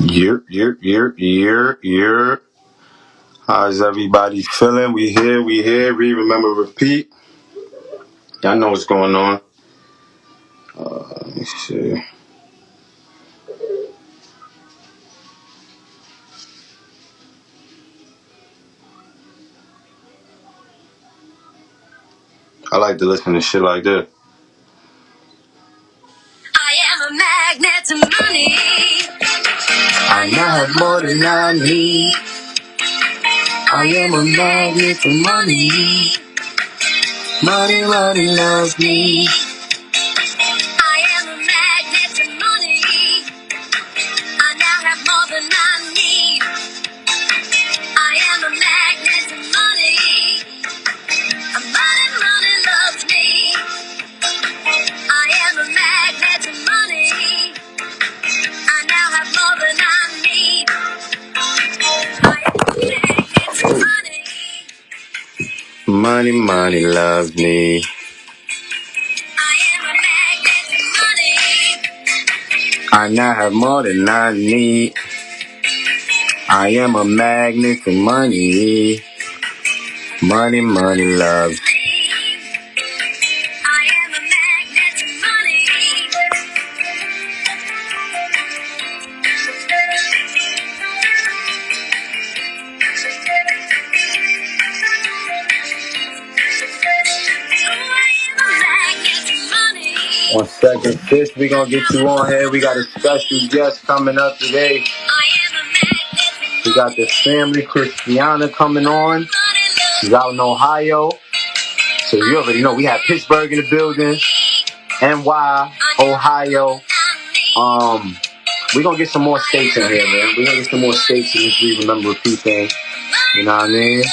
Year. How's everybody feeling? We here. We remember, repeat. Y'all know what's going on. Let me see. I like to listen to shit like this. I am a magnet to money. I now have more than I need. I am a magnet to money. Money loves me. I am a magnet to money. I now have more than I need. I am a magnet to money. Money loves me. I am a magnet to money. I now have more than I need. I am a magnet to money. Money loves me. I am a magnet to money. I now have more than I need. I am a magnet to money. Money loves me. I am a magnet to money. One second, sis. We gonna get you on here. We got a special guest coming up today. We got the family, Christiana, coming on. She's out in Ohio. So you already know we have Pittsburgh in the building, NY, Ohio. We're gonna get some more states in here, man. We're gonna get some more states in this We Remember Repeat thing. You know what I mean?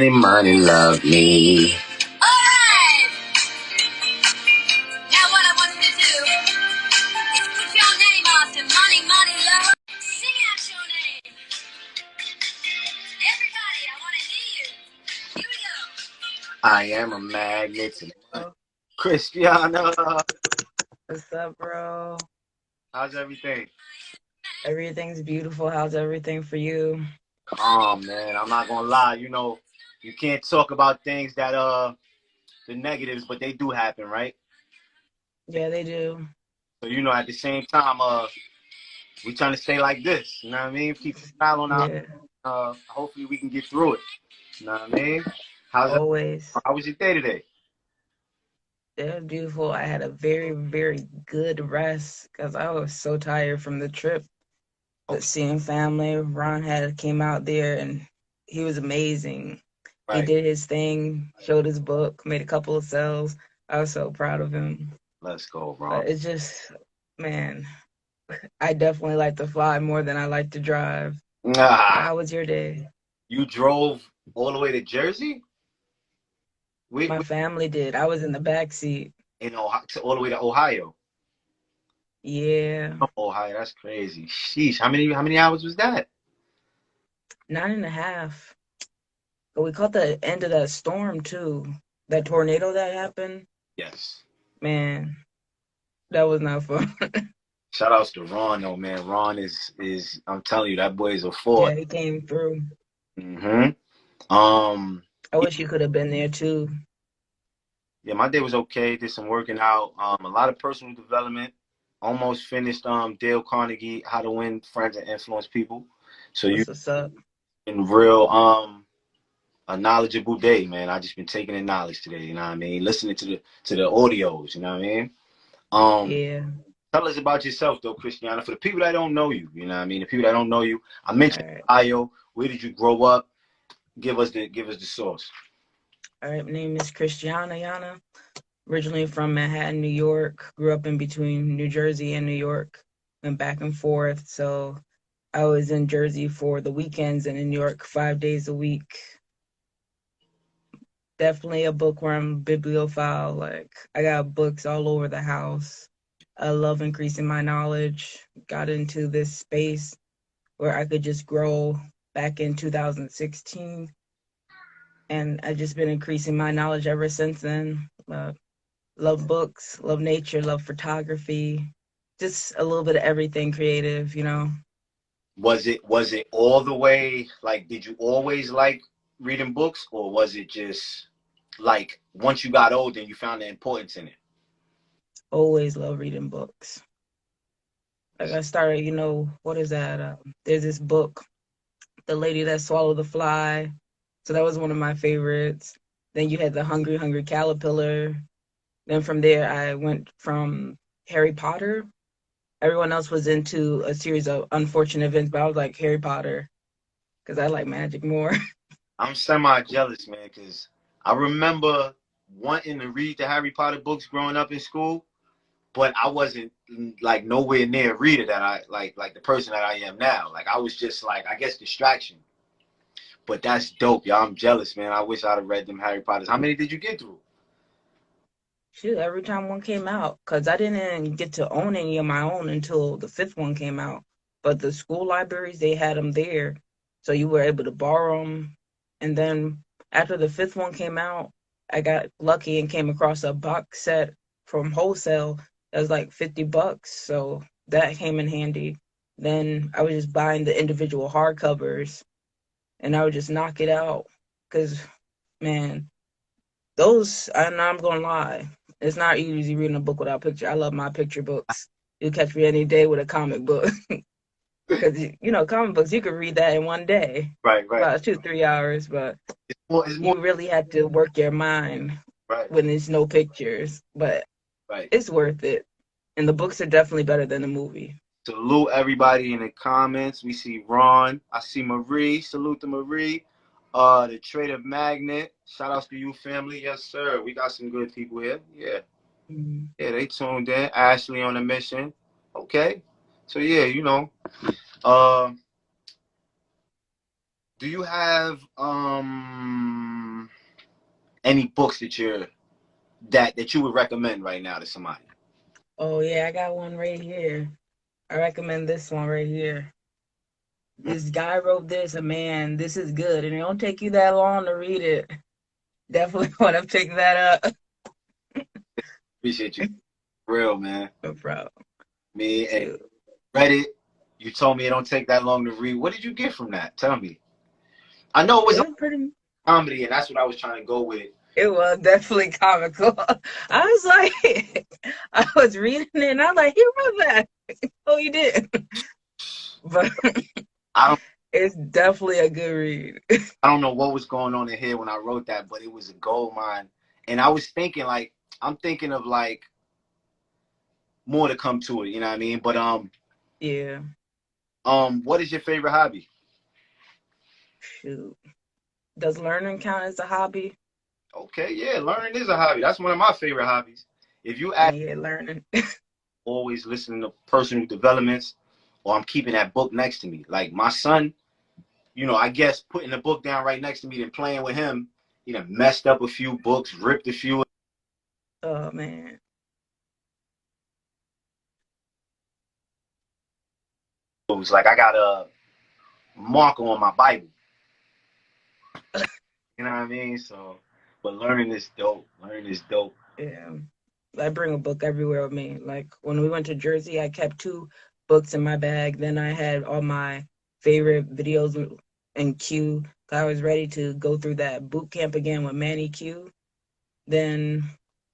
Money love me. Alright! Now what I want you to do is put your name after money love. Sing out your name. Everybody, I want to hear you. Here we go. I am a magnet. Christiana. What's up, bro? How's everything? Everything's beautiful. How's everything for you? Man, I'm not gonna lie. You know, you can't talk about things that the negatives, but they do happen, right? Yeah, they do. So you know, at the same time, we trying to stay like this. You know what I mean? Keep a smile on our. Yeah, Hopefully, we can get through it. You know what I mean? always. How was your day today? It was beautiful. I had a very, very good rest because I was so tired from the trip. Okay. But seeing family, Ron came out there and he was amazing. He Right. did his thing, showed his book, made a couple of sales. I was so proud of him. Let's go, bro. But it's just, man, I definitely like to fly more than I like to drive. How was your day? You drove all the way to Jersey? My family did. I was in the back seat. In Ohio, all the way to Ohio. Yeah. Ohio, that's crazy. Sheesh, how many hours was that? 9.5. But we caught the end of that storm too. That tornado that happened. Yes. Man, that was not fun. Shout outs to Ron though, man. Ron is I'm telling you, that boy is a force. Yeah, he came through. Mm-hmm. I wish you could have been there too. Yeah, my day was okay. Did some working out. A lot of personal development. Almost finished Dale Carnegie, How to Win Friends and Influence People. So you What's up? in real a knowledgeable day, man. I just been taking in knowledge today, you know what I mean? Listening to the audios, you know what I mean? Yeah. Tell us about yourself though, Christiana. For the people that don't know you, you know what I mean? The people that don't know you, I mentioned All right. Ohio. Where did you grow up? Give us the source. All right. My name is Christiana Yana. Originally from Manhattan, New York. Grew up in between New Jersey and New York. Went back and forth. So I was in Jersey for the weekends and in New York 5 days a week. Definitely a bookworm, bibliophile. Like, I got books all over the house. I love increasing my knowledge. Got into this space where I could just grow back in 2016. And I've just been increasing my knowledge ever since then. Love books, love nature, love photography, just a little bit of everything creative, you know. Was it all the way like? Did you always like reading books, or was it just like once you got older and you found the importance in it? Always love reading books. Like I started, what is that? There's this book, The Lady That Swallowed the Fly. So that was one of my favorites. Then you had The Hungry, Hungry Caterpillar. Then from there, I went from Harry Potter. Everyone else was into a series of unfortunate events, but I was like Harry Potter because I like magic more. I'm semi jealous, man, because I remember wanting to read the Harry Potter books growing up in school, but I wasn't like nowhere near a reader that I like the person that I am now. Like I was just like, I guess, distraction. But that's dope, y'all. I'm jealous, man. I wish I'd have read them Harry Potters. How many did you get through? Shoot, every time one came out, because I didn't get to own any of my own until the fifth one came out. But the school libraries, they had them there. So you were able to borrow them. And then after the fifth one came out, I got lucky and came across a box set from wholesale that was like $50. So that came in handy. Then I was just buying the individual hardcovers and I would just knock it out. Because, man, I'm gonna lie, it's not easy reading a book without picture. I love my picture books. You catch me any day with a comic book. Because, comic books, you could read that in one day, Right, right. about 2-3 hours, but It's more, you really had to work your mind right, when there's no pictures. But right. it's worth it. And the books are definitely better than the movie. Salute everybody in the comments. We see Ron. I see Marie. Salute to Marie. The Trader Magnet. Shout outs to you, family. Yes, sir. We got some good people here. Yeah. Mm. Yeah, they tuned in. Ashley on a mission. Okay. So yeah, Uh, do you have any books that you would recommend right now to somebody? Oh, yeah, I got one right here. I recommend this one right here. This guy wrote this, a man, this is good. And it don't take you that long to read it. Definitely want to pick that up. Appreciate you. Real, man. No problem. Me and Shoot. read it. You told me it don't take that long to read. What did you get from that? Tell me. I know it was It a was pretty. comedy, and that's what I was trying to go with. It was definitely comical. I was like, I was reading it, and I was like, he wrote that. Oh, he did. But I don't it's definitely a good read. I don't know what was going on in here when I wrote that, but it was a gold mine. And I was thinking like I'm thinking of like more to come to it, you know what I mean? But Yeah. what is your favorite hobby? Shoot. Does learning count as a hobby? Okay, yeah, learning is a hobby. That's one of my favorite hobbies. If you ask, And yeah, learning. always listening to personal developments, or I'm keeping that book next to me. Like my son, I guess putting the book down right next to me and playing with him, messed up a few books, ripped a few. Oh, man. It was like I got a marker on my Bible. You know what I mean? So, but learning is dope. Learning is dope. Yeah. I bring a book everywhere with me. Like when we went to Jersey, I kept 2 books in my bag. Then I had all my favorite videos in queue. I was ready to go through that boot camp again with Manny Q. Then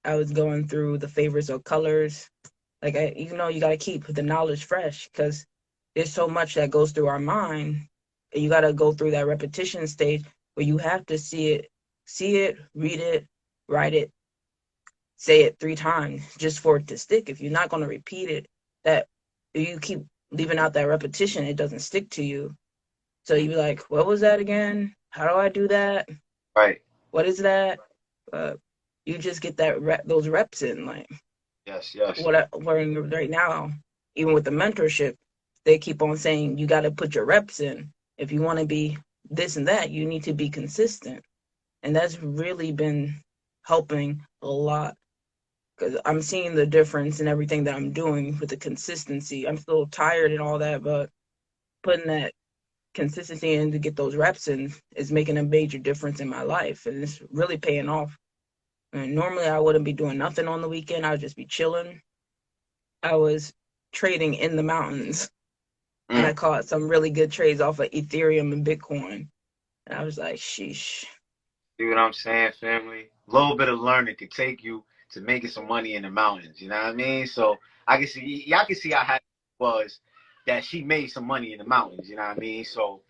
I was going through the favorites of colors. Like you got to keep the knowledge fresh because there's so much that goes through our mind, and you got to go through that repetition stage where you have to see it, read it, write it, say it 3 times just for it to stick. If you're not going to repeat it, that if you keep leaving out that repetition, it doesn't stick to you. So you be like, what was that again? How do I do that? Right. What is that? You just get those reps in. Like Yes. Yes. what I'm learning right now, even with the mentorship, they keep on saying you got to put your reps in. If you want to be this and that, you need to be consistent. And that's really been helping a lot because I'm seeing the difference in everything that I'm doing with the consistency. I'm still tired and all that, but putting that consistency in to get those reps in is making a major difference in my life, and it's really paying off. And normally I wouldn't be doing nothing on the weekend. I would just be chilling. I was trading in the mountains, and I Mm. caught some really good trades off of Ethereum and Bitcoin. And I was like, sheesh. See what I'm saying, family? A little bit of learning could take you to making some money in the mountains. You know what I mean? So I can see, y'all can see how happy it was that she made some money in the mountains. You know what I mean? So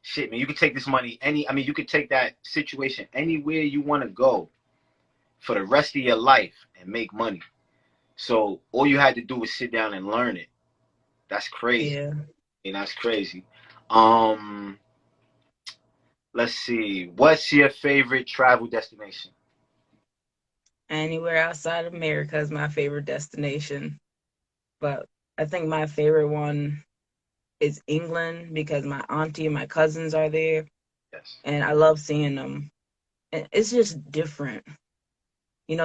shit, man, you could take this money I mean, you could take that situation anywhere you want to go for the rest of your life and make money. So all you had to do was sit down and learn it. That's crazy. Yeah. And that's crazy. Um, let's see. What's your favorite travel destination? Anywhere outside of America is my favorite destination. But I think my favorite one is England because my auntie and my cousins are there, Yes. and I love seeing them. And it's just different.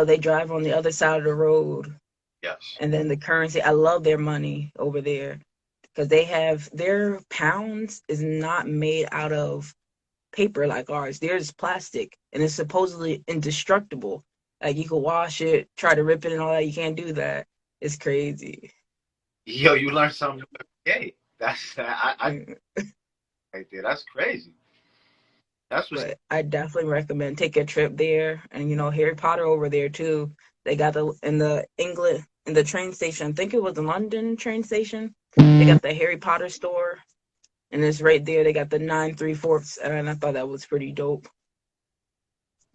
They drive on the other side of the road, Yes. and then the currency. I love their money over there because they have their pounds is not made out of paper like ours. Theirs is plastic, and it's supposedly indestructible. Like you can wash it, try to rip it, and all that. You can't do that. It's crazy. Yo, you learn something new every day. That's I Mm. right there. That's crazy. That's what's But I definitely recommend take a trip there, and Harry Potter over there too. They got the England in the train station. I think it was the London train station. They got the Harry Potter store, and it's right there. They got the 9 3/4, and I thought that was pretty dope.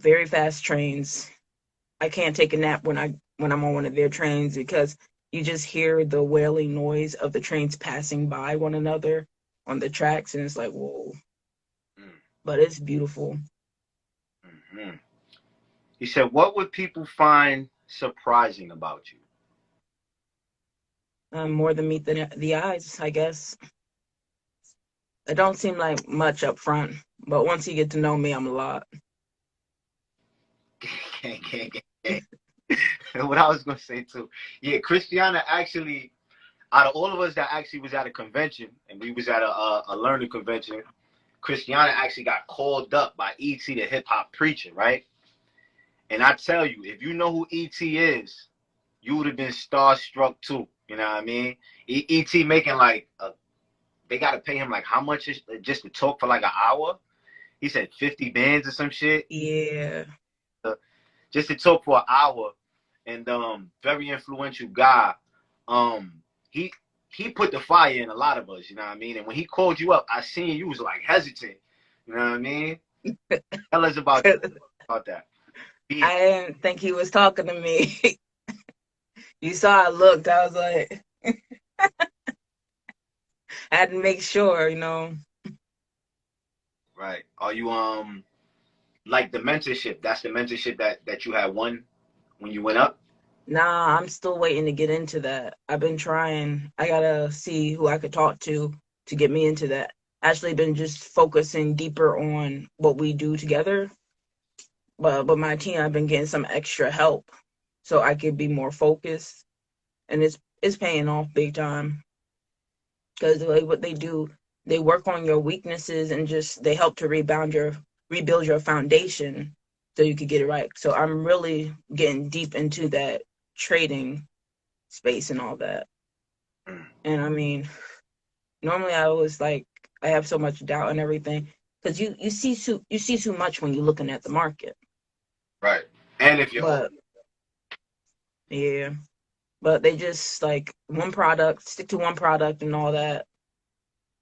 Very fast trains. I can't take a nap when I'm on one of their trains because you just hear the wailing noise of the trains passing by one another on the tracks, and it's like whoa. mm, But it's beautiful. mm-hmm. He said, "What would people find surprising about you?" More than meet the eyes, I guess. It don't seem like much up front, but once you get to know me, I'm a lot. Gang, gang, gang, gang. What I was gonna say too. Yeah, Christiana actually, out of all of us that actually was at a convention, and we was at a learning convention, Christiana actually got called up by ET, the hip hop preacher, right? And I tell you, if you know who ET is, you would have been starstruck too. You know what I mean? ET making like they got to pay him like how much is, just to talk for like an hour? He said 50 bands or some shit. Yeah, Uh, just to talk for an hour, and very influential guy. He put the fire in a lot of us, you know what I mean? And when he called you up, I seen you was like hesitant. You know what I mean? Tell us about that. I didn't think he was talking to me. You saw I looked. I was like, I had to make sure. Right. Are you like the mentorship? That's the mentorship that you had won when you went up? Nah, I'm still waiting to get into that. I've been trying. I gotta see who I could talk to get me into that. Actually, been just focusing deeper on what we do together. But my team, I've been getting some extra help so I could be more focused, and it's paying off big time because like what they do, they work on your weaknesses and just they help to rebuild your foundation so you could get it right. So I'm really getting deep into that trading space and all that. Mm, And I mean, normally I was like, I have so much doubt and everything because you see too much when you're looking at the market. right. And if you're old, But yeah, but they just like one product, stick to one product and all that,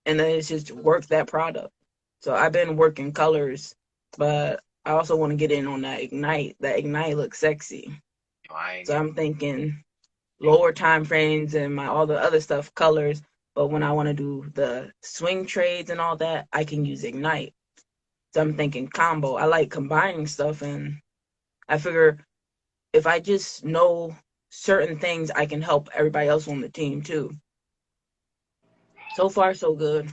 and then it's just work that product. So I've been working colors, but I also want to get in on that ignite. That ignite looks sexy. I ain't So never. I'm thinking lower time frames and my all the other stuff colors. But when I want to do the swing trades and all that, I can use ignite. So I'm thinking combo. I like combining stuff, and I figure if I just know certain things, I can help everybody else on the team too. So far, so good.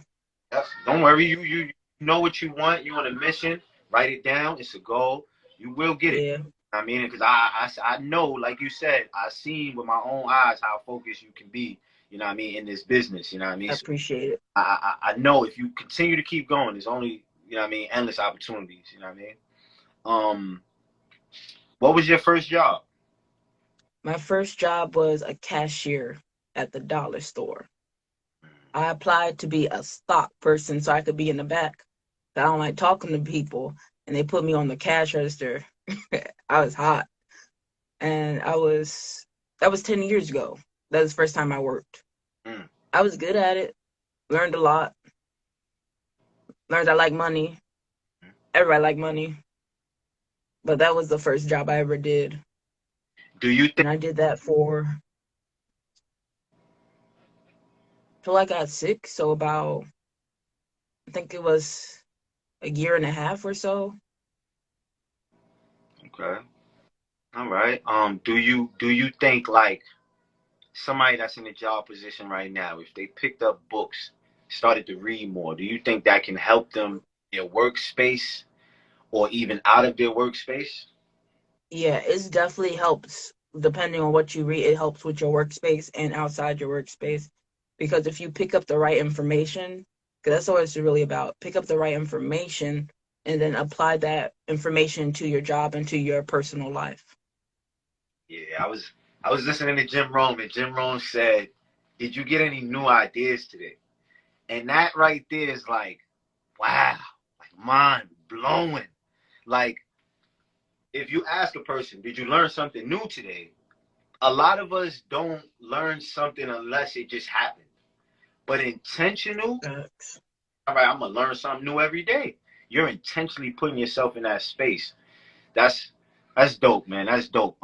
Yep. Don't worry. You know what you want. You're on a mission. Write it down. It's a goal. You will get it. Yeah, I mean, because I know, like you said, I seen with my own eyes how focused you can be. You know what I mean, in this business. You know what I mean. I So appreciate it. I know if you continue to keep going, there's only, you know what I mean, endless opportunities. You know what I mean. Um, what was your first job? My first job was a cashier at the dollar store. I applied to be a stock person so I could be in the back. I don't like talking to people, and they put me on the cash register. I was hot, and that was 10 years ago. That was the first time I worked. Mm. I was good at it, learned a lot, learned I like money. Everybody like money, but that was the first job I ever did, Do you think? and I did that for till I got sick. So about, I think it was a year and a half or so. Okay. All right. Do you think like somebody that's in a job position right now, if they picked up books, started to read more, do you think that can help them in their workspace or even out of their workspace? Yeah, it definitely helps depending on what you read. It helps with your workspace and outside your workspace. Because if you pick up the right information, because that's what it's really about, pick up the right information and then apply that information to your job and to your personal life. Yeah, I was listening to Jim Rome, and Jim Rome said, "Did you get any new ideas today?" And that right there is like, wow, like mind blowing. Like if you ask a person, "Did you learn something new today?" A lot of us don't learn something unless it just happened. But intentional, Facts. all right, I'm gonna learn something new every day. You're intentionally putting yourself in that space. That's that's dope, man. That's dope.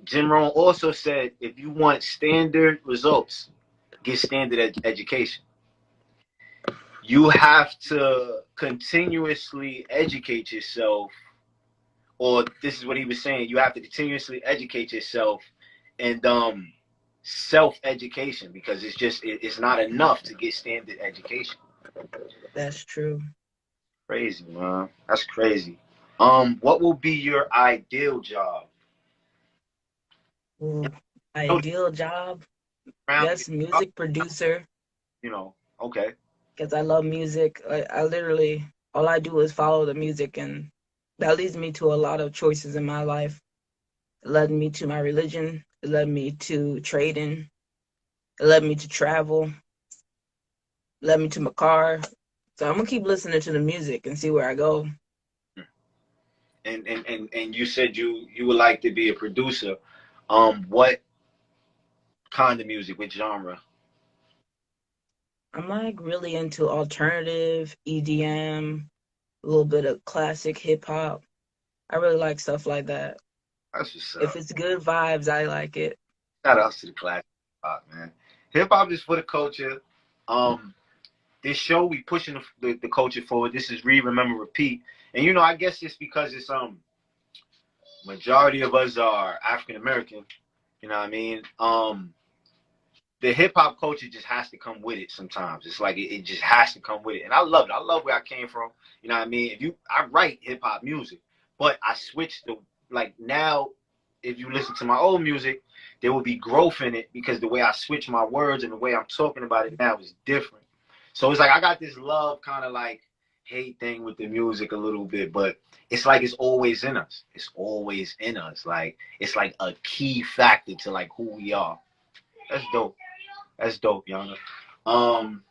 Jim Rohn also said, if you want standard results, get standard education. You have to continuously educate yourself, or this is what he was saying. You have to continuously educate yourself and self education because it's not enough to get standard education. That's true. Crazy, man. That's crazy. What will be your ideal job? Ooh, No, ideal job, around, yes, music producer, okay. because I love music. I literally, all I do is follow the music, and that leads me to a lot of choices in my life. It led me to my religion. It led me to trading. It led me to travel. It led me to my car. So I'm gonna keep listening to the music and see where I go. And you said you would like to be a producer. What kind of music? Which genre? I'm like really into alternative, EDM, a little bit of classic hip hop. I really like stuff like that. That's what's If up. it's good vibes, I like it. Shout outs to the classic hip hop, man. Hip hop is for the culture. Um, this show we pushing the culture forward. This is read, remember, repeat. And I guess it's because it's majority of us are African American. You know what I mean? The hip hop culture just has to come with it sometimes. It's like it just has to come with it. And I love it. I love where I came from. You know what I mean? I write hip hop music, but I switched like now if you listen to my old music, there will be growth in it because the way I switch my words and the way I'm talking about it now is different. So it's like I got this love kind of like hate thing with the music a little bit, but it's like it's always in us. It's always in us. Like it's like a key factor to like who we are. That's dope. That's dope, Yana. Um,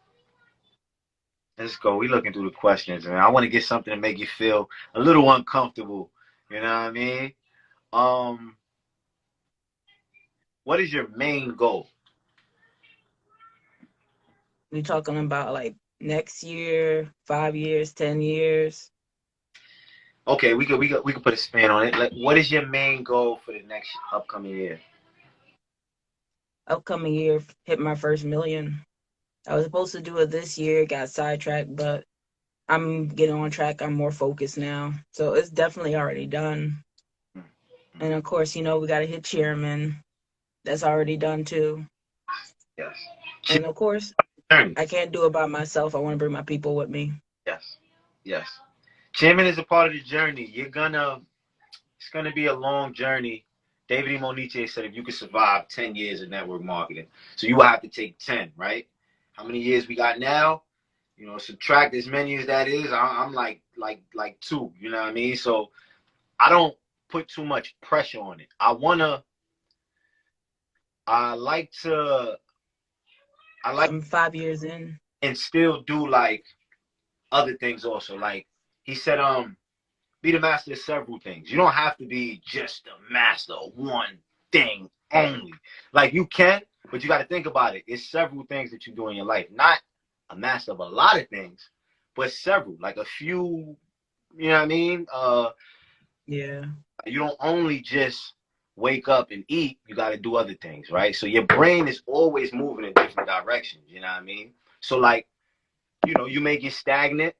let's go. We looking through the questions, man. I want to get something to make you feel a little uncomfortable. You know what I mean? Um, what is your main goal? We talking about like next year, 5 years, 10 years, Okay, we could put a spin on it. Like, what is your main goal for the next upcoming year? upcoming year, hit my first million. I was supposed to do it this year, got sidetracked, but I'm getting on track. I'm more focused now. So it's definitely already done. And of course, we got to hit chairman. That's already done too. Yes. And of course, Journey. I can't do it by myself. I want to bring my people with me. Yes. Yes. Chairman is a part of the journey. It's gonna be a long journey. David E. Moniche said if you could survive 10 years of network marketing, so you will have to take 10, right? How many years we got now? You know, subtract as many as that is. I'm like two. You know what I mean? So I don't put too much pressure on it. I like to, I like I'm 5 years in. and still do like other things also. Like he said, be the master of several things. You don't have to be just the master of one thing only. Like you can, but you got to think about it. It's several things that you do in your life. Not a master of a lot of things, but several. Like a few. You know what I mean? Yeah. You don't only just wake up and eat. You got to do other things, right? So your brain is always moving in different directions. You know what I mean? So like, you may get stagnant.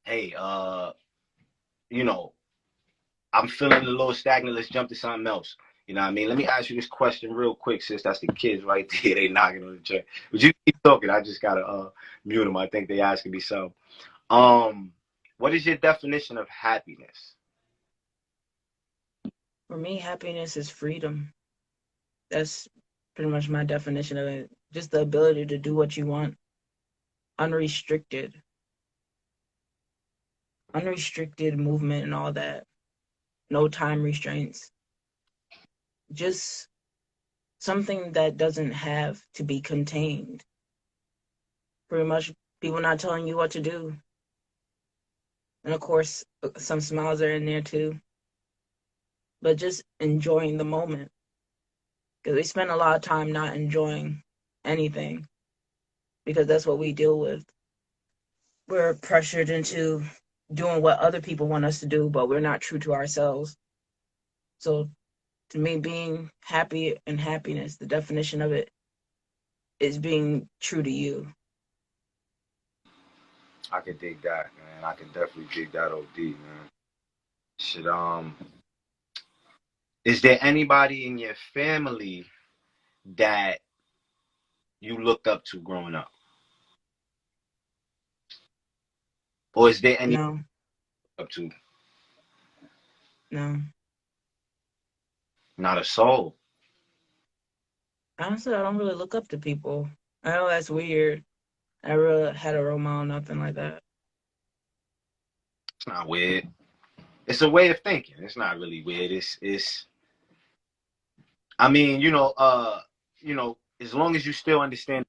Hey, you know, I'm feeling a little stagnant. Let's jump to something else. You know what I mean? Let me ask you this question real quick, sis. That's the kids right there. They knocking on the chair. But you keep talking. I just gotta mute them. I think they asking me something. What is your definition of happiness? For me, happiness is freedom. That's pretty much my definition of it. Just the ability to do what you want, unrestricted, unrestricted movement and all that. No time restraints. Just something that doesn't have to be contained. Pretty much people not telling you what to do. And of course, some smiles are in there too. But just enjoying the moment. Because we spend a lot of time not enjoying anything. Because that's what we deal with. We're pressured into doing what other people want us to do, but we're not true to ourselves. So to me, being happy and happiness, the definition of it is being true to you. I can dig that, man. I can definitely dig that OD, man. Should is there anybody in your family that you looked up to growing up? Or is there any No, up to? no. Not a soul. Honestly, I don't really look up to people. I know that's weird. I really had a role model, nothing like that. It's not weird. It's a way of thinking. It's not really weird. It's I mean, as long as you still understand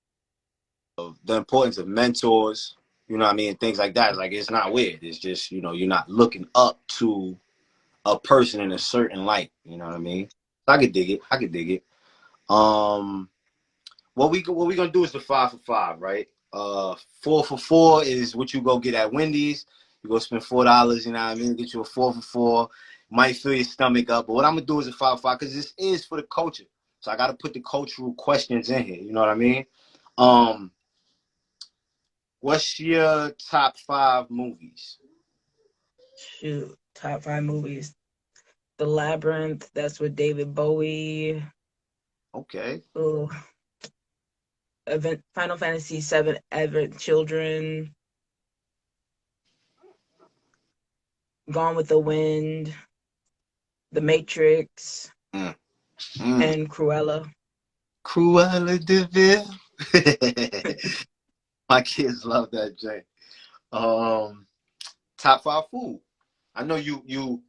the importance of mentors, you know what I mean, things like that, like it's not weird. It's just, you're not looking up to a person in a certain light, you know what I mean? I could dig it. I could dig it. Um what we gonna do is the 5 for 5, right? 4 for 4 is what you go get at Wendy's. You go spend $4, you know what I mean? Get you a 4 for 4. Might fill your stomach up, but what I'm gonna do is a 5 for 5 because this is for the culture. So I gotta put the cultural questions in here. You know what I mean? Um, what's your top 5 movies? Shoot, top 5 movies. The Labyrinth, that's with David Bowie. Okay. Oh, Final Fantasy VII, Advent Children, Gone with the Wind, The Matrix, Mm. Mm. and Cruella. Cruella de Vil. My kids love that Jay. Um, top 5 food. I know you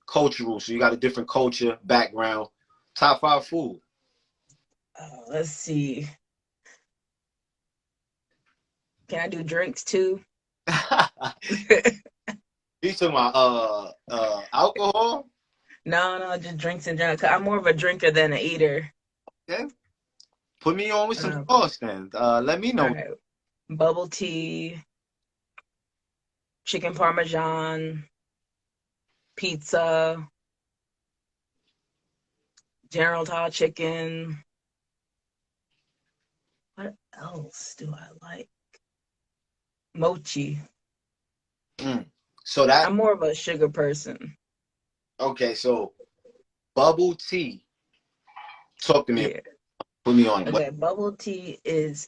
cultural, so you got a different culture background. Top 5 food. Let's see. Can I do drinks too? You talking about alcohol? No, just drinks in general. 'Cause I'm more of a drinker than an eater. Okay. Put me on with some Uh, sauce then. Let me all know. right. Bubble tea, chicken parmesan, pizza, General Tso chicken. What else do I like? Mochi. Mm. So that I'm more of a sugar person. okay. So bubble tea. Talk to me. Yeah. Put me on. What? Okay. Bubble tea is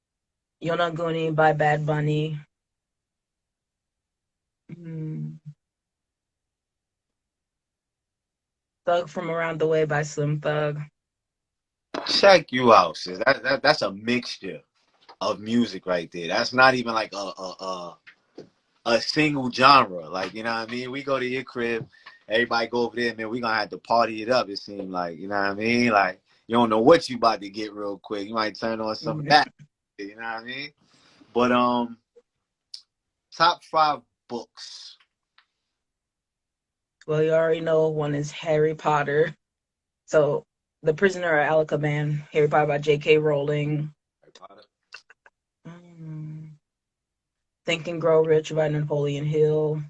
Yonaguni by Bad Bunny. Mm. Thug from Around the Way by Slim Thug. Check you out, sis. That's a mixture of music right there. That's not even like a single genre. Like, you know what I mean? We go to your crib, everybody go over there, man, we gonna have to party it up, it seems like, you know what I mean? Like, you don't know what you about to get real quick. You might turn on some of that, you know what I mean? But top 5 books. Well, you already know one is Harry Potter. So, The Prisoner of Alcazban, Harry Potter by J.K. Rowling. Harry Potter. Think and Grow Rich by Napoleon Hill.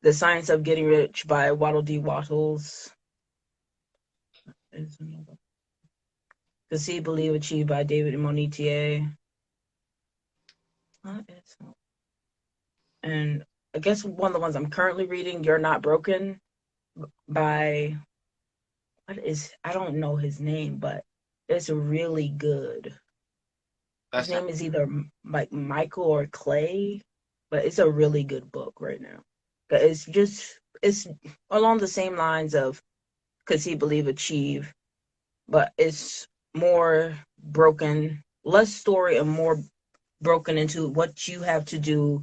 The Science of Getting Rich by Waddle D. Wattles. To See, Believe, Achieve by David Monetier. And I guess one of the ones I'm currently reading, You're Not Broken by, I don't know his name, but it's really good. His name is either like Michael or Clay, but it's a really good book right now. But it's along the same lines of Could See, Believe, Achieve, but it's more broken, less story and more broken into what you have to do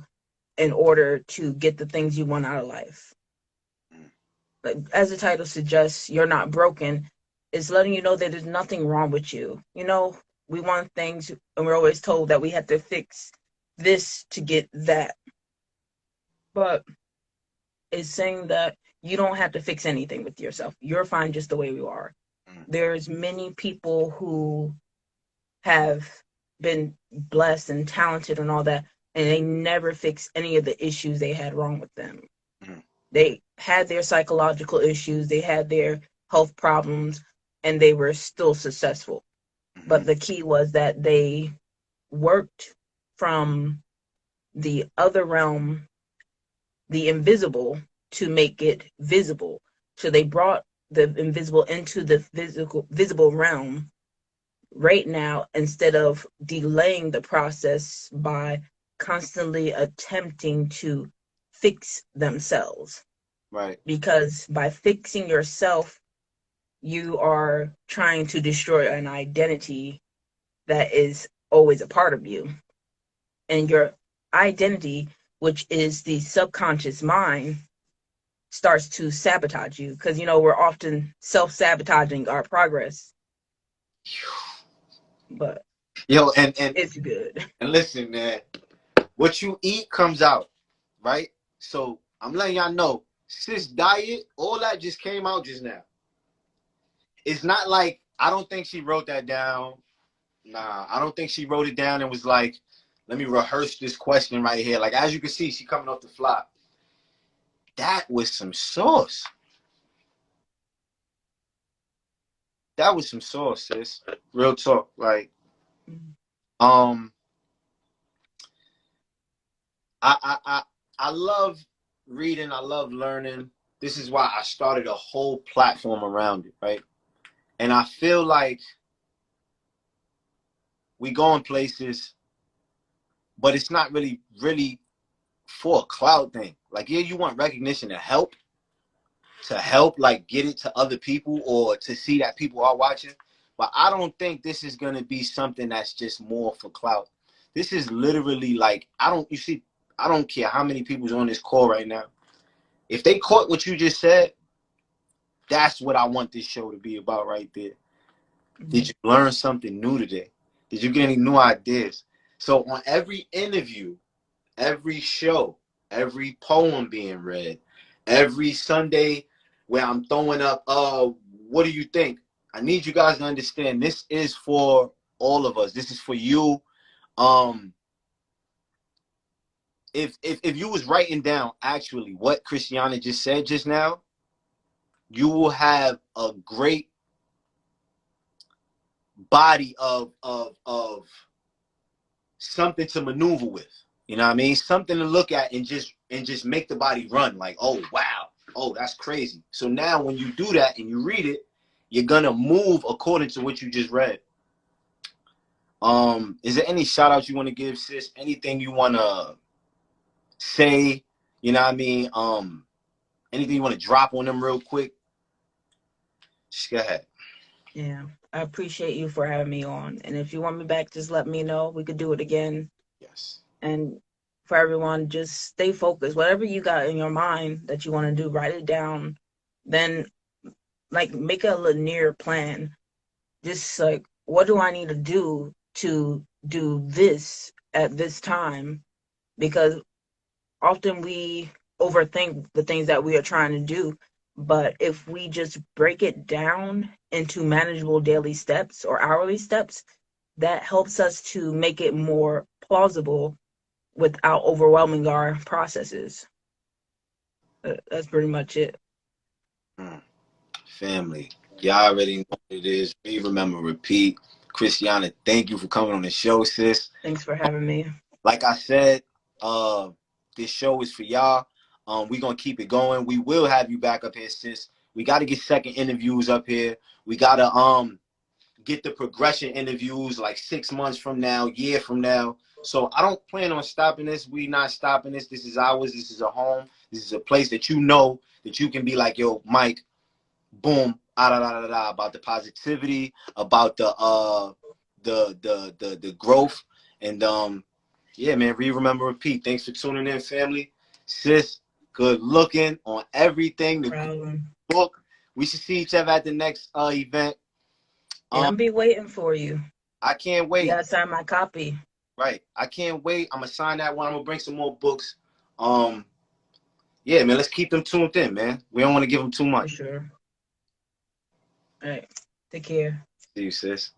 in order to get the things you want out of life. Like, as the title suggests, you're not broken. It's letting you know that there's nothing wrong with you. You know, we want things, and we're always told that we have to fix this to get that. But it's saying that you don't have to fix anything with yourself. You're fine just the way you are. There's many people who have been blessed and talented and all that, and they never fix any of the issues they had wrong with them. They had their psychological issues, they had their health problems, and they were still successful. But the key was that they worked from the other realm, the invisible, to make it visible. So they brought the invisible into the visible realm right now, instead of delaying the process by constantly attempting to fix themselves. Right. Because by fixing yourself, you are trying to destroy an identity that is always a part of you. And your identity, which is the subconscious mind, starts to sabotage you, because, you know, we're often self-sabotaging our progress. But Yo, and it's good. And listen, man, what you eat comes out, right? So I'm letting y'all know, sis diet, all that just came out just now. It's not like, I don't think she wrote that down. Nah, I don't think she wrote it down and was like, let me rehearse this question right here. Like, as you can see, she coming off the fly. That was some sauce. That was some sauce, sis. Real talk. Like, I love reading. I love learning. This is why I started a whole platform around it, right? And I feel like we go in places, but it's not really for a cloud thing. Like, yeah, you want recognition to help like get it to other people or to see that people are watching. But I don't think this is gonna be something that's just more for clout. This is literally like, I don't care how many people's on this call right now. If they caught what you just said, that's what I want this show to be about right there. Did you learn something new today? Did you get any new ideas? So on every interview, every show, every poem being read, every Sunday where I'm throwing up, what do you think? I need you guys to understand this is for all of us. This is for you. If you was writing down actually what Christiana just said just now, you will have a great body of something to maneuver with. You know what I mean? Something to look at and just make the body run. Like, oh wow, oh that's crazy. So now when you do that and you read it, you're gonna move according to what you just read. Is there any shout outs you want to give, sis? Anything you want to say? You know what I mean? Anything you want to drop on them real quick? Just go ahead. Yeah, I appreciate you for having me on. And if you want me back, just let me know. We could do it again. Yes. And for everyone, just stay focused. Whatever you got in your mind that you want to do, write it down. Then, like, make a linear plan. Just like, what do I need to do this at this time? Because often we overthink the things that we are trying to do. But if we just break it down into manageable daily steps or hourly steps, that helps us to make it more plausible without overwhelming our processes. That's pretty much it. Family, y'all already know what it is. We remember, repeat. Christiana, thank you for coming on the show, sis. Thanks for having me. Like I said, this show is for y'all. We're gonna keep it going. We will have you back up here, sis. We got to get second interviews up here. We gotta get the progression interviews like 6 months from now, year from now. So I don't plan on stopping this. We not stopping this. This is ours. This is a home. This is a place that you know that you can be like, yo, Mike, boom, about the positivity, about the growth, and yeah, man. Remember, repeat. Thanks for tuning in, family. Sis, good looking on everything. The Problem. book. We should see each other at the next event. Yeah, I'm be waiting for you. I can't You wait. gotta sign my copy. Right. I can't wait. I'm gonna sign that one. I'm gonna bring some more books. Yeah, man. Let's keep them tuned in, man. We don't want to give them too For much. sure. All right. Take care. See you, sis.